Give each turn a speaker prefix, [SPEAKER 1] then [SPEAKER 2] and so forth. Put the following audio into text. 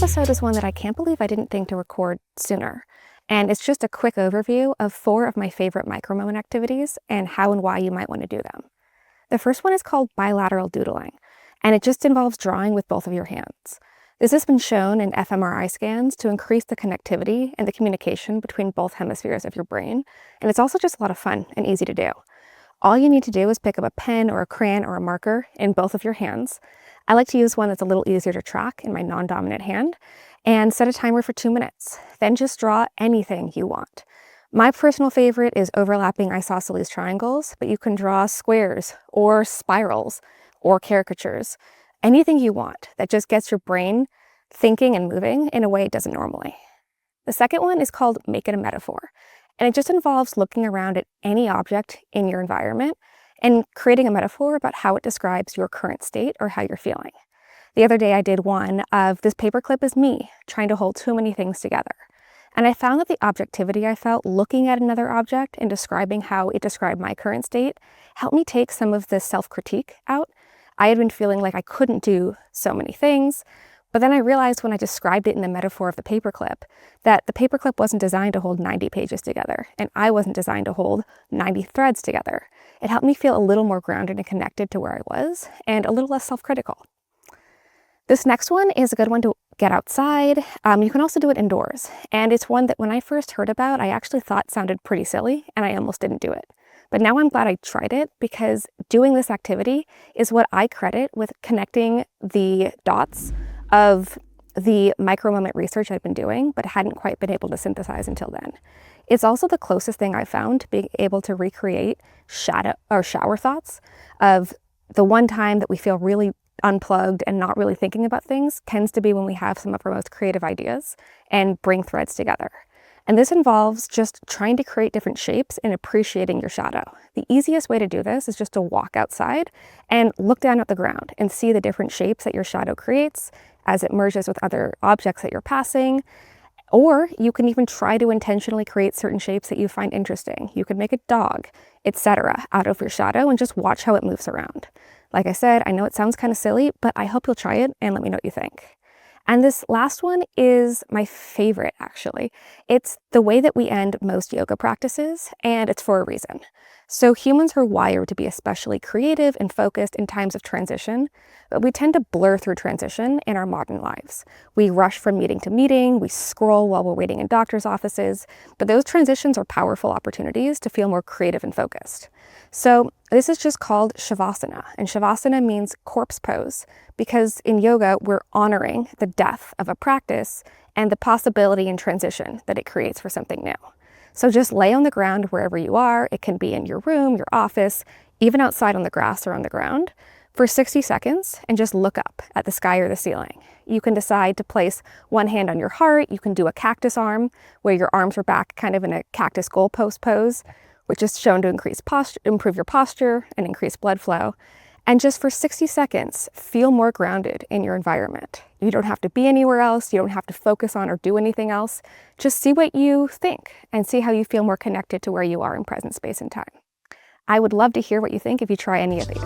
[SPEAKER 1] episode is one that I can't believe I didn't think to record sooner. And it's just a quick overview of 4 of my favorite micromoment activities and how and why you might want to do them. The first one is called bilateral doodling, and it just involves drawing with both of your hands. This has been shown in fMRI scans to increase the connectivity and the communication between both hemispheres of your brain, and it's also just a lot of fun and easy to do. All you need to do is pick up a pen or a crayon or a marker in both of your hands. I like to use one that's a little easier to track in my non-dominant hand, and set a timer for 2 minutes. Then just draw anything you want. My personal favorite is overlapping isosceles triangles, but you can draw squares or spirals or caricatures. Anything you want that just gets your brain thinking and moving in a way it doesn't normally. The second one is called Make It a Metaphor, and it just involves looking around at any object in your environment and creating a metaphor about how it describes your current state or how you're feeling. The other day I did one of this paperclip is me trying to hold too many things together. And I found that the objectivity I felt looking at another object and describing how it described my current state helped me take some of the self-critique out. I had been feeling like I couldn't do so many things, but then I realized when I described it in the metaphor of the paperclip that the paperclip wasn't designed to hold 90 pages together, and I wasn't designed to hold 90 threads together. It helped me feel a little more grounded and connected to where I was, and a little less self-critical. This next one is a good one to get outside. You can also do it indoors, and it's one that when I first heard about, I actually thought sounded pretty silly, and I almost didn't do it. But now I'm glad I tried it, because doing this activity is what I credit with connecting the dots of the micromoment research I'd been doing, but hadn't quite been able to synthesize until then. It's also the closest thing I found to being able to recreate shower thoughts of the one time that we feel really unplugged and not really thinking about things tends to be when we have some of our most creative ideas and bring threads together. And this involves just trying to create different shapes and appreciating your shadow. The easiest way to do this is just to walk outside and look down at the ground and see the different shapes that your shadow creates as it merges with other objects that you're passing. Or you can even try to intentionally create certain shapes that you find interesting. You could make a dog, etc., out of your shadow and just watch how it moves around. Like I said, I know it sounds kind of silly, but I hope you'll try it and let me know what you think. And this last one is my favorite, actually. It's the way that we end most yoga practices, and it's for a reason. So humans are wired to be especially creative and focused in times of transition, but we tend to blur through transition in our modern lives. We rush from meeting to meeting, we scroll while we're waiting in doctor's offices, but those transitions are powerful opportunities to feel more creative and focused. So this is just called Shavasana, and Shavasana means corpse pose, because in yoga, we're honoring the death of a practice and the possibility and transition that it creates for something new. So just lay on the ground wherever you are. It can be in your room, your office, even outside on the grass or on the ground, for 60 seconds and just look up at the sky or the ceiling. You can decide to place one hand on your heart. You can do a cactus arm where your arms are back kind of in a cactus goalpost pose, which is shown to improve your posture and increase blood flow. And just for 60 seconds, feel more grounded in your environment. You don't have to be anywhere else. You don't have to focus on or do anything else. Just see what you think and see how you feel more connected to where you are in present space and time. I would love to hear what you think if you try any of these.